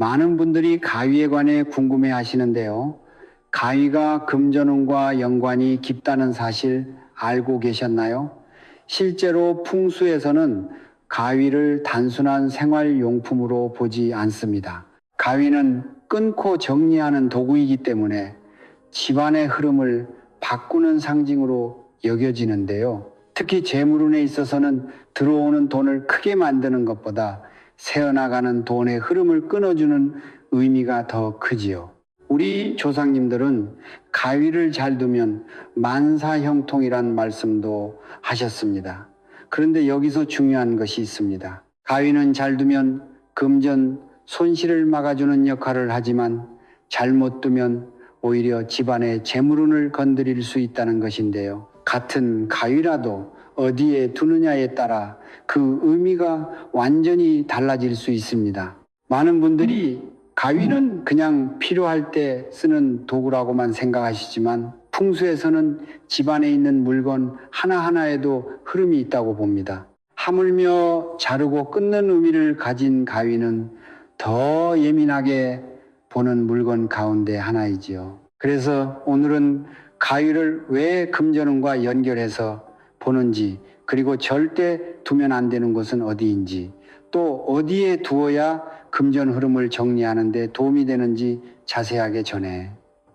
많은 분들이 가위에 관해 궁금해 하시는데요. 가위가 금전운과 연관이 깊다는 사실 알고 계셨나요? 실제로 풍수에서는 가위를 단순한 생활용품으로 보지 않습니다. 가위는 끊고 정리하는 도구이기 때문에 집안의 흐름을 바꾸는 상징으로 여겨지는데요. 특히 재물운에 있어서는 들어오는 돈을 크게 만드는 것보다 새어나가는 돈의 흐름을 끊어주는 의미가 더 크지요. 우리 조상님들은 가위를 잘 두면 만사형통이란 말씀도 하셨습니다. 그런데 여기서 중요한 것이 있습니다. 가위는 잘 두면 금전 손실을 막아주는 역할을 하지만 잘못 두면 오히려 집안의 재물운을 건드릴 수 있다는 것인데요. 같은 가위라도 어디에 두느냐에 따라 그 의미가 완전히 달라질 수 있습니다. 많은 분들이 가위는 그냥 필요할 때 쓰는 도구라고만 생각하시지만 풍수에서는 집안에 있는 물건 하나하나에도 흐름이 있다고 봅니다. 하물며 자르고 끊는 의미를 가진 가위는 더 예민하게 보는 물건 가운데 하나이지요. 그래서 오늘은 가위를 왜 금전운과 연결해서 보는지, 그리고 절대 두면 안 되는 곳은 어디인지, 또 어디에 두어야 금전 흐름을 정리하는 데 도움이 되는지 자세하게 전해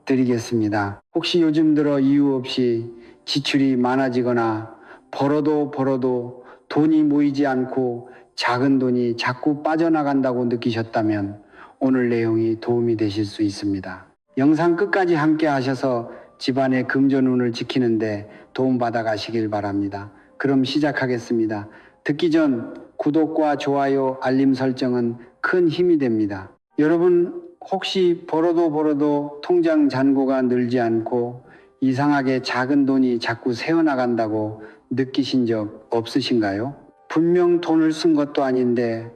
드리겠습니다. 혹시 요즘 들어 이유 없이 지출이 많아지거나 벌어도 돈이 모이지 않고 작은 돈이 자꾸 빠져나간다고 느끼셨다면 오늘 내용이 도움이 되실 수 있습니다. 영상 끝까지 함께 하셔서 집안의 금전운을 지키는데 도움받아 가시길 바랍니다. 그럼 시작하겠습니다. 듣기 전 구독과 좋아요, 알림 설정은 큰 힘이 됩니다. 여러분 혹시 벌어도 통장 잔고가 늘지 않고 이상하게 작은 돈이 자꾸 새어나간다고 느끼신 적 없으신가요? 분명 돈을 쓴 것도 아닌데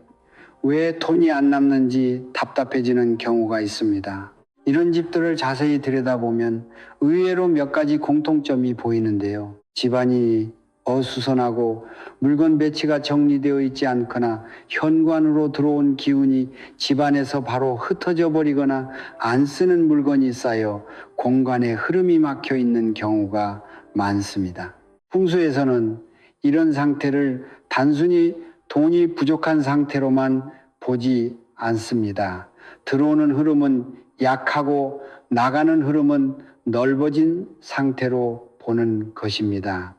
왜 돈이 안 남는지 답답해지는 경우가 있습니다. 이런 집들을 자세히 들여다보면 의외로 몇 가지 공통점이 보이는데요. 집안이 어수선하고 물건 배치가 정리되어 있지 않거나 현관으로 들어온 기운이 집안에서 바로 흩어져 버리거나 안 쓰는 물건이 쌓여 공간에 흐름이 막혀 있는 경우가 많습니다. 풍수에서는 이런 상태를 단순히 돈이 부족한 상태로만 보지 않습니다. 들어오는 흐름은 약하고 나가는 흐름은 넓어진 상태로 보는 것입니다.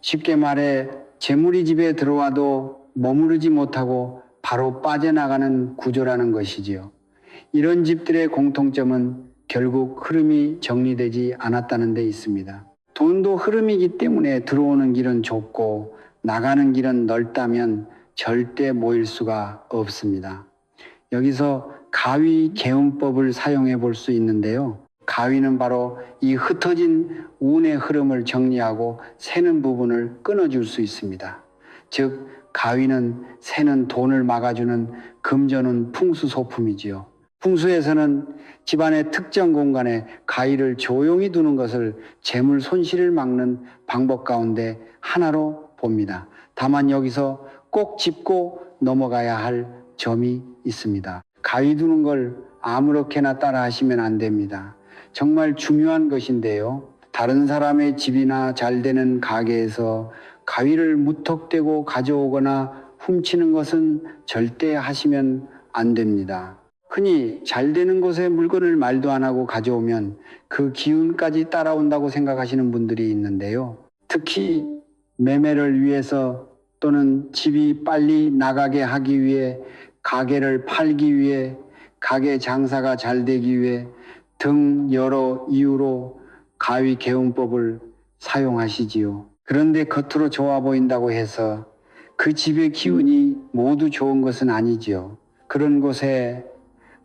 쉽게 말해 재물이 집에 들어와도 머무르지 못하고 바로 빠져나가는 구조라는 것이지요. 이런 집들의 공통점은 결국 흐름이 정리되지 않았다는 데 있습니다. 돈도 흐름이기 때문에 들어오는 길은 좁고 나가는 길은 넓다면 절대 모일 수가 없습니다. 여기서 가위 개운법을 사용해 볼 수 있는데요. 가위는 바로 이 흩어진 운의 흐름을 정리하고 새는 부분을 끊어줄 수 있습니다. 즉 가위는 새는 돈을 막아주는 금전운 풍수 소품이지요. 풍수에서는 집안의 특정 공간에 가위를 조용히 두는 것을 재물 손실을 막는 방법 가운데 하나로 봅니다. 다만 여기서 꼭 짚고 넘어가야 할 점이 있습니다. 가위 두는 걸 아무렇게나 따라 하시면 안 됩니다. 정말 중요한 것인데요. 다른 사람의 집이나 잘 되는 가게에서 가위를 무턱대고 가져오거나 훔치는 것은 절대 하시면 안 됩니다. 흔히 잘 되는 곳에 물건을 말도 안 하고 가져오면 그 기운까지 따라온다고 생각하시는 분들이 있는데요. 특히 매매를 위해서 또는 집이 빨리 나가게 하기 위해, 가게를 팔기 위해, 가게 장사가 잘 되기 위해 등 여러 이유로 가위 개운법을 사용하시지요. 그런데 겉으로 좋아 보인다고 해서 그 집의 기운이 모두 좋은 것은 아니지요. 그런 곳에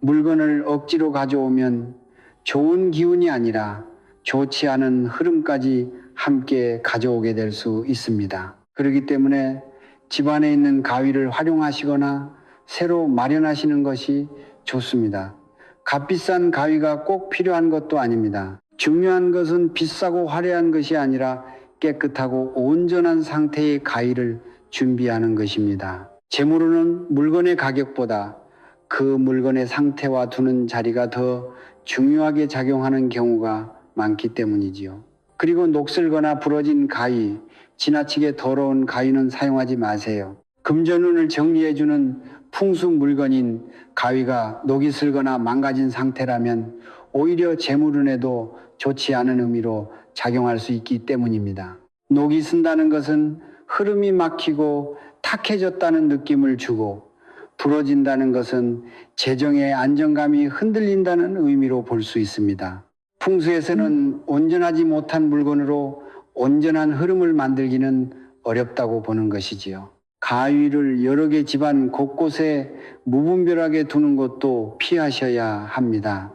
물건을 억지로 가져오면 좋은 기운이 아니라 좋지 않은 흐름까지 함께 가져오게 될 수 있습니다. 그렇기 때문에 집안에 있는 가위를 활용하시거나 새로 마련하시는 것이 좋습니다. 값비싼 가위가 꼭 필요한 것도 아닙니다. 중요한 것은 비싸고 화려한 것이 아니라 깨끗하고 온전한 상태의 가위를 준비하는 것입니다. 재물은 물건의 가격보다 그 물건의 상태와 두는 자리가 더 중요하게 작용하는 경우가 많기 때문이지요. 그리고 녹슬거나 부러진 가위, 지나치게 더러운 가위는 사용하지 마세요. 금전운을 정리해주는 풍수 물건인 가위가 녹이 슬거나 망가진 상태라면 오히려 재물운에도 좋지 않은 의미로 작용할 수 있기 때문입니다. 녹이 쓴다는 것은 흐름이 막히고 탁해졌다는 느낌을 주고, 부러진다는 것은 재정의 안정감이 흔들린다는 의미로 볼 수 있습니다. 풍수에서는 온전하지 못한 물건으로 온전한 흐름을 만들기는 어렵다고 보는 것이지요. 가위를 여러 개 집안 곳곳에 무분별하게 두는 것도 피하셔야 합니다.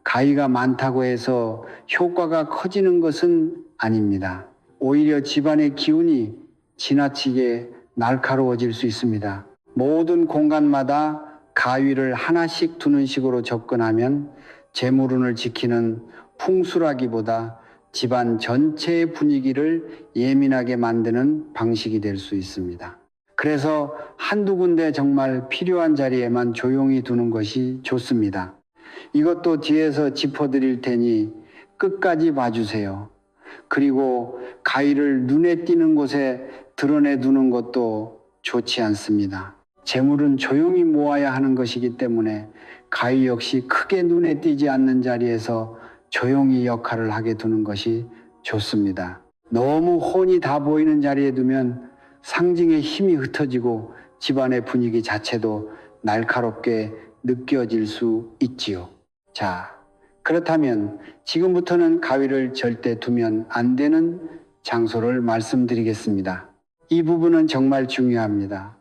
가위가 많다고 해서 효과가 커지는 것은 아닙니다. 오히려 집안의 기운이 지나치게 날카로워질 수 있습니다. 모든 공간마다 가위를 하나씩 두는 식으로 접근하면 재물운을 지키는 풍수라기보다 집안 전체의 분위기를 예민하게 만드는 방식이 될 수 있습니다. 그래서 한두 군데 정말 필요한 자리에만 조용히 두는 것이 좋습니다. 이것도 뒤에서 짚어드릴 테니 끝까지 봐주세요. 그리고 가위를 눈에 띄는 곳에 드러내 두는 것도 좋지 않습니다. 재물은 조용히 모아야 하는 것이기 때문에 가위 역시 크게 눈에 띄지 않는 자리에서 조용히 역할을 하게 두는 것이 좋습니다. 너무 혼이 다 보이는 자리에 두면 상징의 힘이 흩어지고 집안의 분위기 자체도 날카롭게 느껴질 수 있지요. 자, 그렇다면 지금부터는 가위를 절대 두면 안 되는 장소를 말씀드리겠습니다. 이 부분은 정말 중요합니다.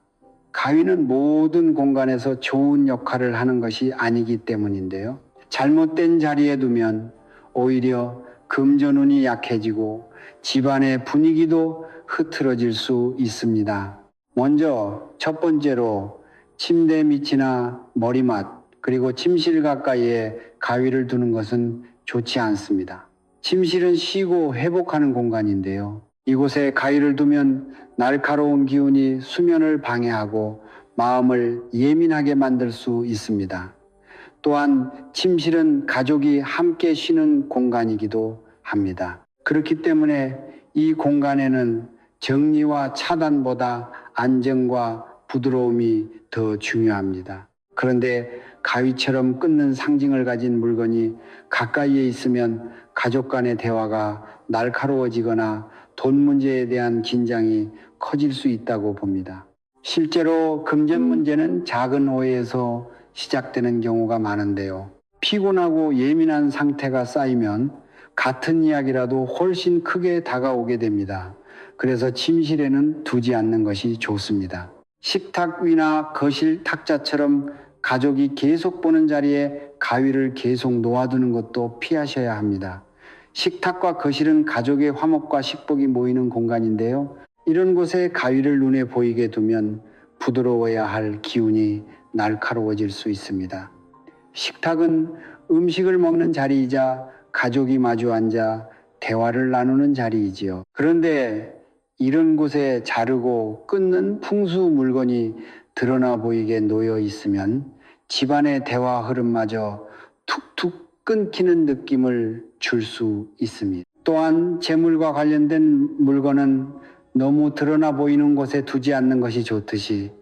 가위는 모든 공간에서 좋은 역할을 하는 것이 아니기 때문인데요. 잘못된 자리에 두면 오히려 금전운이 약해지고 집안의 분위기도 흐트러질 수 있습니다. 먼저 첫 번째로 침대 밑이나 머리맡 그리고 침실 가까이에 가위를 두는 것은 좋지 않습니다. 침실은 쉬고 회복하는 공간인데요. 이곳에 가위를 두면 날카로운 기운이 수면을 방해하고 마음을 예민하게 만들 수 있습니다. 또한 침실은 가족이 함께 쉬는 공간이기도 합니다. 그렇기 때문에 이 공간에는 정리와 차단보다 안정과 부드러움이 더 중요합니다. 그런데 가위처럼 끊는 상징을 가진 물건이 가까이에 있으면 가족 간의 대화가 날카로워지거나 돈 문제에 대한 긴장이 커질 수 있다고 봅니다. 실제로 금전 문제는 작은 오해에서 시작되는 경우가 많은데요. 피곤하고 예민한 상태가 쌓이면 같은 이야기라도 훨씬 크게 다가오게 됩니다. 그래서 침실에는 두지 않는 것이 좋습니다. 식탁 위나 거실 탁자처럼 가족이 계속 보는 자리에 가위를 계속 놓아두는 것도 피하셔야 합니다. 식탁과 거실은 가족의 화목과 식복이 모이는 공간인데요. 이런 곳에 가위를 눈에 보이게 두면 부드러워야 할 기운이 날카로워질 수 있습니다. 식탁은 음식을 먹는 자리이자 가족이 마주 앉아 대화를 나누는 자리이지요. 그런데 이런 곳에 자르고 끊는 풍수 물건이 드러나 보이게 놓여 있으면 집안의 대화 흐름마저 툭툭 끊기는 느낌을 줄 수 있습니다. 또한 재물과 관련된 물건은 너무 드러나 보이는 곳에 두지 않는 것이 좋듯이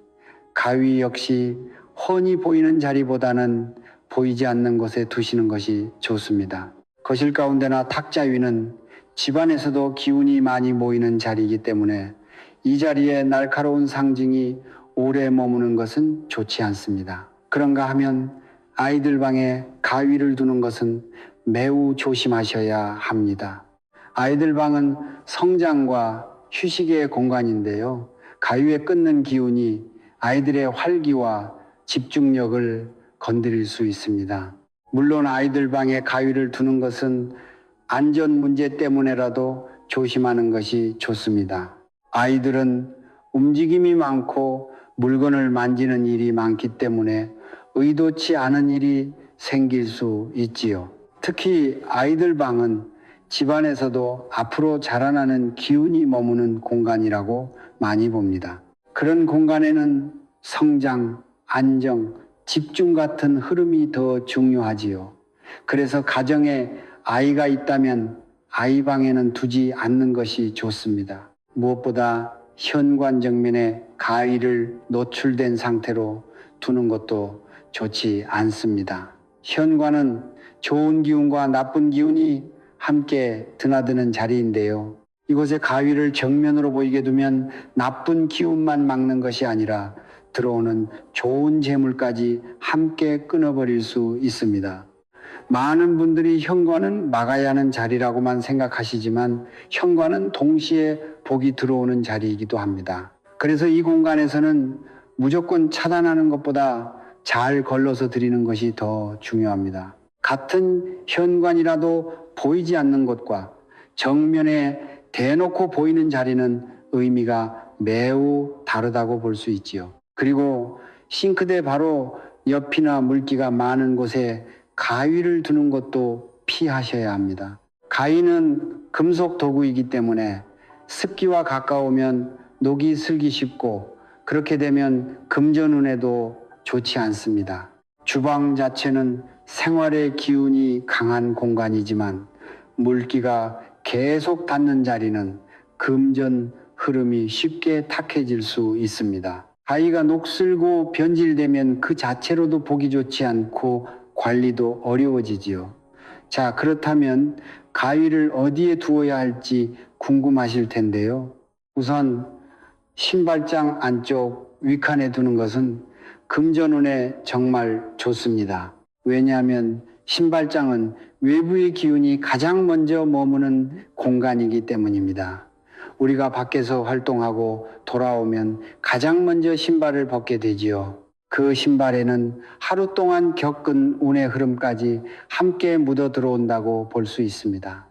가위 역시 훤히 보이는 자리보다는 보이지 않는 곳에 두시는 것이 좋습니다. 거실 가운데나 탁자 위는 집안에서도 기운이 많이 모이는 자리이기 때문에 이 자리에 날카로운 상징이 오래 머무는 것은 좋지 않습니다. 그런가 하면 아이들 방에 가위를 두는 것은 매우 조심하셔야 합니다. 아이들 방은 성장과 휴식의 공간인데요. 가위에 끊는 기운이 아이들의 활기와 집중력을 건드릴 수 있습니다. 물론 아이들 방에 가위를 두는 것은 안전 문제 때문에라도 조심하는 것이 좋습니다. 아이들은 움직임이 많고 물건을 만지는 일이 많기 때문에 의도치 않은 일이 생길 수 있지요. 특히 아이들 방은 집안에서도 앞으로 자라나는 기운이 머무는 공간이라고 많이 봅니다. 그런 공간에는 성장, 안정, 집중 같은 흐름이 더 중요하지요. 그래서 가정에 아이가 있다면 아이 방에는 두지 않는 것이 좋습니다. 무엇보다 현관 정면에 가위를 노출된 상태로 두는 것도 좋지 않습니다. 현관은 좋은 기운과 나쁜 기운이 함께 드나드는 자리인데요. 이곳에 가위를 정면으로 보이게 두면 나쁜 기운만 막는 것이 아니라 들어오는 좋은 재물까지 함께 끊어버릴 수 있습니다. 많은 분들이 현관은 막아야 하는 자리라고만 생각하시지만 현관은 동시에 복이 들어오는 자리이기도 합니다. 그래서 이 공간에서는 무조건 차단하는 것보다 잘 걸러서 드리는 것이 더 중요합니다. 같은 현관이라도 보이지 않는 곳과 정면에 대놓고 보이는 자리는 의미가 매우 다르다고 볼 수 있지요. 그리고 싱크대 바로 옆이나 물기가 많은 곳에 가위를 두는 것도 피하셔야 합니다. 가위는 금속 도구이기 때문에 습기와 가까우면 녹이 슬기 쉽고 그렇게 되면 금전운에도 좋지 않습니다. 주방 자체는 생활의 기운이 강한 공간이지만 물기가 계속 닿는 자리는 금전 흐름이 쉽게 탁해질 수 있습니다. 가위가 녹슬고 변질되면 그 자체로도 보기 좋지 않고 관리도 어려워지지요. 자, 그렇다면 가위를 어디에 두어야 할지 궁금하실 텐데요. 우선 신발장 안쪽 윗칸에 두는 것은 금전운에 정말 좋습니다. 왜냐하면 신발장은 외부의 기운이 가장 먼저 머무는 공간이기 때문입니다. 우리가 밖에서 활동하고 돌아오면 가장 먼저 신발을 벗게 되지요. 그 신발에는 하루 동안 겪은 운의 흐름까지 함께 묻어 들어온다고 볼 수 있습니다.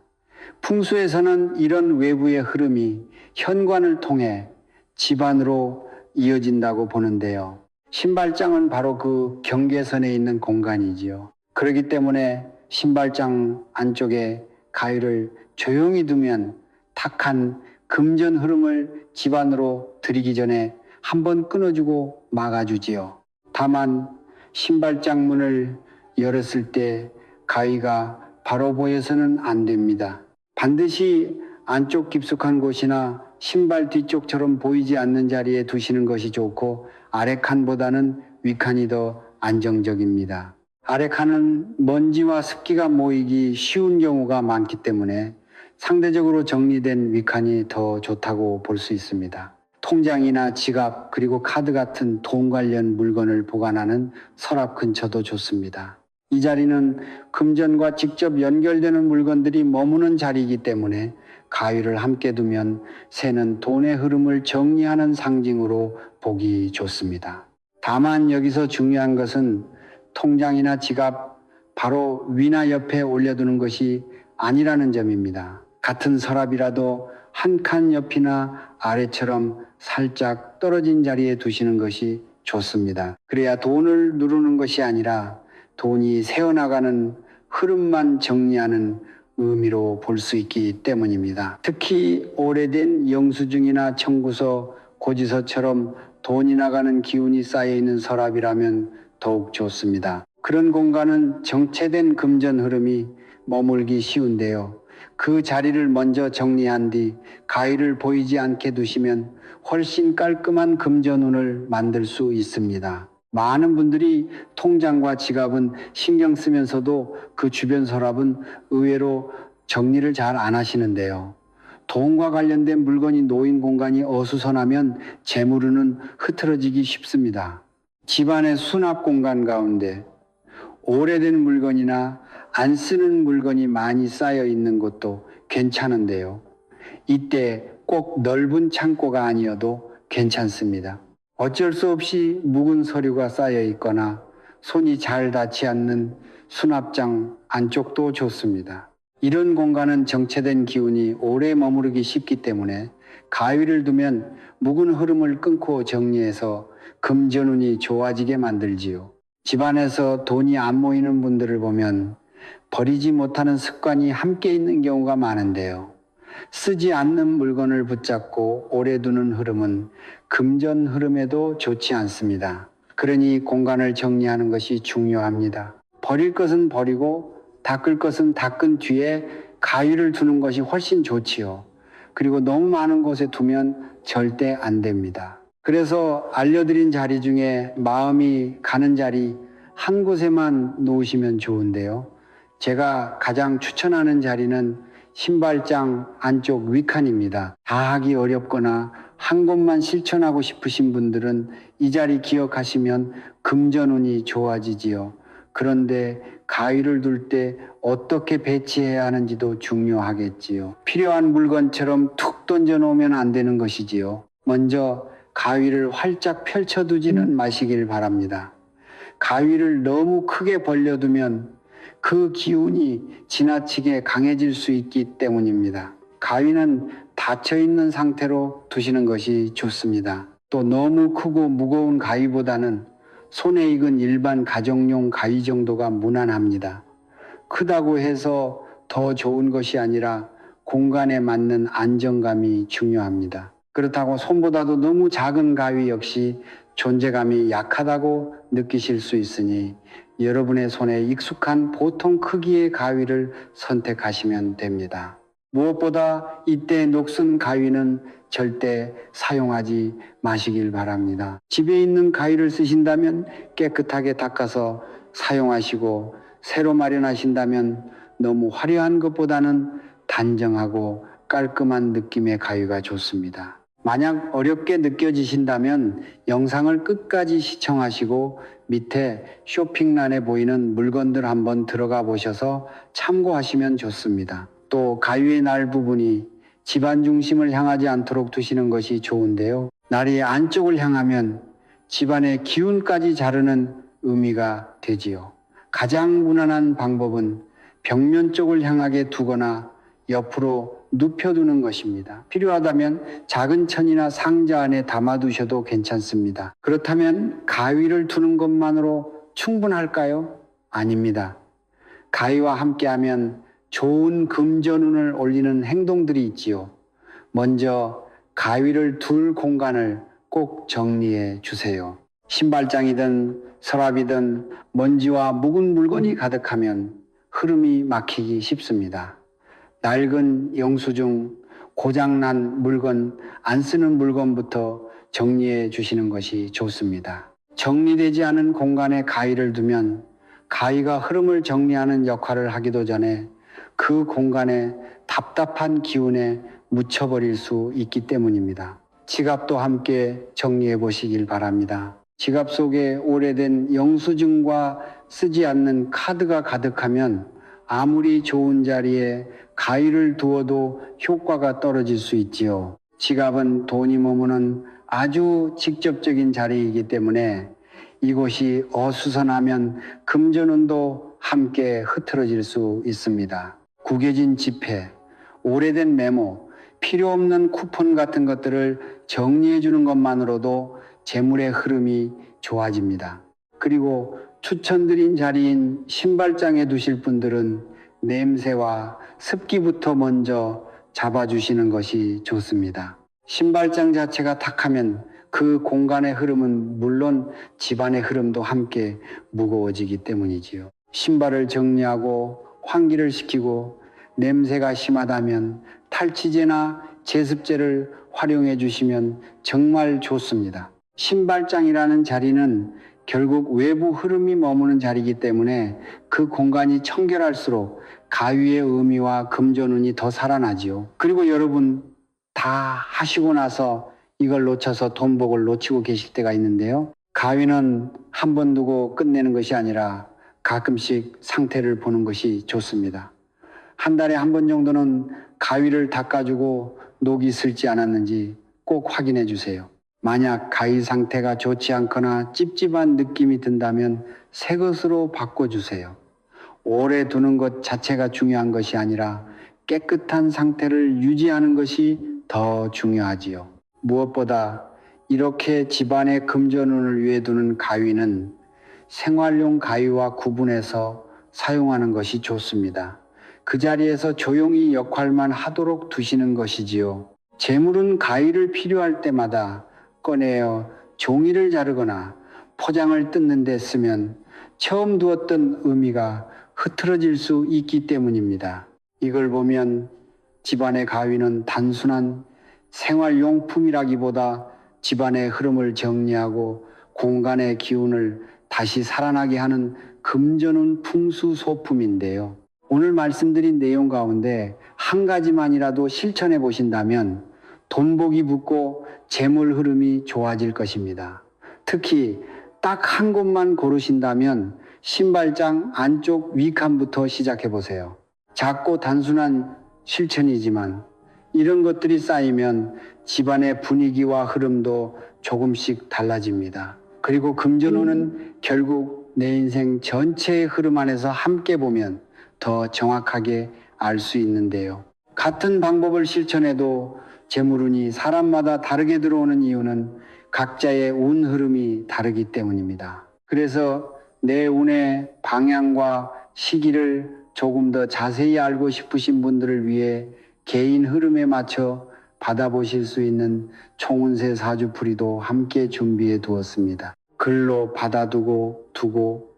풍수에서는 이런 외부의 흐름이 현관을 통해 집안으로 이어진다고 보는데요. 신발장은 바로 그 경계선에 있는 공간이지요. 그렇기 때문에 신발장 안쪽에 가위를 조용히 두면 탁한 금전 흐름을 집안으로 들이기 전에 한번 끊어주고 막아주지요. 다만 신발장 문을 열었을 때 가위가 바로 보여서는 안 됩니다. 반드시 안쪽 깊숙한 곳이나 신발 뒤쪽처럼 보이지 않는 자리에 두시는 것이 좋고 아래칸보다는 윗칸이 더 안정적입니다. 아래칸은 먼지와 습기가 모이기 쉬운 경우가 많기 때문에 상대적으로 정리된 윗칸이 더 좋다고 볼 수 있습니다. 통장이나 지갑 그리고 카드 같은 돈 관련 물건을 보관하는 서랍 근처도 좋습니다. 이 자리는 금전과 직접 연결되는 물건들이 머무는 자리이기 때문에 가위를 함께 두면 새는 돈의 흐름을 정리하는 상징으로 보기 좋습니다. 다만 여기서 중요한 것은 통장이나 지갑 바로 위나 옆에 올려두는 것이 아니라는 점입니다. 같은 서랍이라도 한 칸 옆이나 아래처럼 살짝 떨어진 자리에 두시는 것이 좋습니다. 그래야 돈을 누르는 것이 아니라 돈이 새어나가는 흐름만 정리하는 의미로 볼 수 있기 때문입니다. 특히 오래된 영수증이나 청구서, 고지서처럼 돈이 나가는 기운이 쌓여있는 서랍이라면 더욱 좋습니다. 그런 공간은 정체된 금전 흐름이 머물기 쉬운데요. 그 자리를 먼저 정리한 뒤 가위를 보이지 않게 두시면 훨씬 깔끔한 금전운을 만들 수 있습니다. 많은 분들이 통장과 지갑은 신경 쓰면서도 그 주변 서랍은 의외로 정리를 잘 안 하시는데요. 돈과 관련된 물건이 놓인 공간이 어수선하면 재물운은 흐트러지기 쉽습니다. 집안의 수납 공간 가운데 오래된 물건이나 안 쓰는 물건이 많이 쌓여 있는 것도 괜찮은데요. 이때 꼭 넓은 창고가 아니어도 괜찮습니다. 어쩔 수 없이 묵은 서류가 쌓여 있거나 손이 잘 닿지 않는 수납장 안쪽도 좋습니다. 이런 공간은 정체된 기운이 오래 머무르기 쉽기 때문에 가위를 두면 묵은 흐름을 끊고 정리해서 금전운이 좋아지게 만들지요. 집안에서 돈이 안 모이는 분들을 보면 버리지 못하는 습관이 함께 있는 경우가 많은데요. 쓰지 않는 물건을 붙잡고 오래 두는 흐름은 금전 흐름에도 좋지 않습니다. 그러니 공간을 정리하는 것이 중요합니다. 버릴 것은 버리고 닦을 것은 닦은 뒤에 가위를 두는 것이 훨씬 좋지요. 그리고 너무 많은 곳에 두면 절대 안 됩니다. 그래서 알려드린 자리 중에 마음이 가는 자리 한 곳에만 놓으시면 좋은데요. 제가 가장 추천하는 자리는 신발장 안쪽 위칸입니다. 다 하기 어렵거나 한 곳만 실천하고 싶으신 분들은 이 자리 기억하시면 금전운이 좋아지지요. 그런데 가위를 둘 때 어떻게 배치해야 하는지도 중요하겠지요. 필요한 물건처럼 툭 던져 놓으면 안 되는 것이지요. 먼저 가위를 활짝 펼쳐두지는 마시길 바랍니다. 가위를 너무 크게 벌려두면 그 기운이 지나치게 강해질 수 있기 때문입니다. 가위는 닫혀 있는 상태로 두시는 것이 좋습니다. 또 너무 크고 무거운 가위보다는 손에 익은 일반 가정용 가위 정도가 무난합니다. 크다고 해서 더 좋은 것이 아니라 공간에 맞는 안정감이 중요합니다. 그렇다고 손보다도 너무 작은 가위 역시 존재감이 약하다고 느끼실 수 있으니 여러분의 손에 익숙한 보통 크기의 가위를 선택하시면 됩니다. 무엇보다 이때 녹슨 가위는 절대 사용하지 마시길 바랍니다. 집에 있는 가위를 쓰신다면 깨끗하게 닦아서 사용하시고 새로 마련하신다면 너무 화려한 것보다는 단정하고 깔끔한 느낌의 가위가 좋습니다. 만약 어렵게 느껴지신다면 영상을 끝까지 시청하시고 밑에 쇼핑란에 보이는 물건들 한번 들어가 보셔서 참고하시면 좋습니다. 또 가위의 날 부분이 집안 중심을 향하지 않도록 두시는 것이 좋은데요. 날이 안쪽을 향하면 집안의 기운까지 자르는 의미가 되지요. 가장 무난한 방법은 벽면 쪽을 향하게 두거나 옆으로 눕혀두는 것입니다. 필요하다면 작은 천이나 상자 안에 담아두셔도 괜찮습니다. 그렇다면 가위를 두는 것만으로 충분할까요? 아닙니다. 가위와 함께하면 좋은 금전운을 올리는 행동들이 있지요. 먼저 가위를 둘 공간을 꼭 정리해 주세요. 신발장이든 서랍이든 먼지와 묵은 물건이 가득하면 흐름이 막히기 쉽습니다. 낡은 영수증, 고장난 물건, 안 쓰는 물건부터 정리해 주시는 것이 좋습니다. 정리되지 않은 공간에 가위를 두면 가위가 흐름을 정리하는 역할을 하기도 전에 그 공간에 답답한 기운에 묻혀버릴 수 있기 때문입니다. 지갑도 함께 정리해 보시길 바랍니다. 지갑 속에 오래된 영수증과 쓰지 않는 카드가 가득하면 아무리 좋은 자리에 가위를 두어도 효과가 떨어질 수 있지요. 지갑은 돈이 머무는 아주 직접적인 자리이기 때문에 이곳이 어수선하면 금전운도 함께 흐트러질 수 있습니다. 구겨진 지폐, 오래된 메모, 필요 없는 쿠폰 같은 것들을 정리해 주는 것만으로도 재물의 흐름이 좋아집니다. 그리고 추천드린 자리인 신발장에 두실 분들은 냄새와 습기부터 먼저 잡아주시는 것이 좋습니다. 신발장 자체가 탁하면 그 공간의 흐름은 물론 집안의 흐름도 함께 무거워지기 때문이지요. 신발을 정리하고 환기를 시키고 냄새가 심하다면 탈취제나 제습제를 활용해 주시면 정말 좋습니다. 신발장이라는 자리는 결국 외부 흐름이 머무는 자리이기 때문에 그 공간이 청결할수록 가위의 의미와 금전운이 더 살아나지요. 그리고 여러분 다 하시고 나서 이걸 놓쳐서 돈복을 놓치고 계실 때가 있는데요. 가위는 한 번 두고 끝내는 것이 아니라 가끔씩 상태를 보는 것이 좋습니다. 한 달에 한 번 정도는 가위를 닦아주고 녹이 슬지 않았는지 꼭 확인해 주세요. 만약 가위 상태가 좋지 않거나 찝찝한 느낌이 든다면 새 것으로 바꿔주세요. 오래 두는 것 자체가 중요한 것이 아니라 깨끗한 상태를 유지하는 것이 더 중요하지요. 무엇보다 이렇게 집안의 금전운을 위해 두는 가위는 생활용 가위와 구분해서 사용하는 것이 좋습니다. 그 자리에서 조용히 역할만 하도록 두시는 것이지요. 재물은 가위를 필요할 때마다 꺼내어 종이를 자르거나 포장을 뜯는 데 쓰면 처음 두었던 의미가 흐트러질 수 있기 때문입니다. 이걸 보면 집안의 가위는 단순한 생활용품이라기보다 집안의 흐름을 정리하고 공간의 기운을 다시 살아나게 하는 금전운 풍수소품인데요. 오늘 말씀드린 내용 가운데 한 가지만이라도 실천해 보신다면 돈복이 붙고 재물 흐름이 좋아질 것입니다. 특히 딱 한 곳만 고르신다면 신발장 안쪽 위칸부터 시작해 보세요. 작고 단순한 실천이지만 이런 것들이 쌓이면 집안의 분위기와 흐름도 조금씩 달라집니다. 그리고 금전운은 결국 내 인생 전체의 흐름 안에서 함께 보면 더 정확하게 알 수 있는데요. 같은 방법을 실천해도 재물운이 사람마다 다르게 들어오는 이유는 각자의 운 흐름이 다르기 때문입니다. 그래서 내 운의 방향과 시기를 조금 더 자세히 알고 싶으신 분들을 위해 개인 흐름에 맞춰 받아보실 수 있는 총운세 사주풀이도 함께 준비해 두었습니다. 글로 받아두고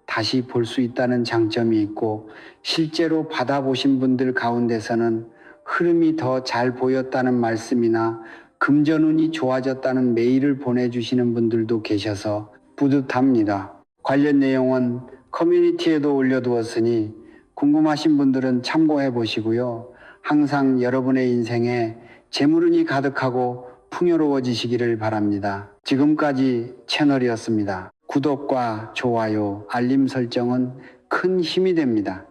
다시 볼 수 있다는 장점이 있고 실제로 받아보신 분들 가운데서는 흐름이 더 잘 보였다는 말씀이나 금전운이 좋아졌다는 메일을 보내주시는 분들도 계셔서 뿌듯합니다. 관련 내용은 커뮤니티에도 올려두었으니 궁금하신 분들은 참고해 보시고요. 항상 여러분의 인생에 재물운이 가득하고 풍요로워지시기를 바랍니다. 지금까지 채널이었습니다. 구독과 좋아요, 알림 설정은 큰 힘이 됩니다.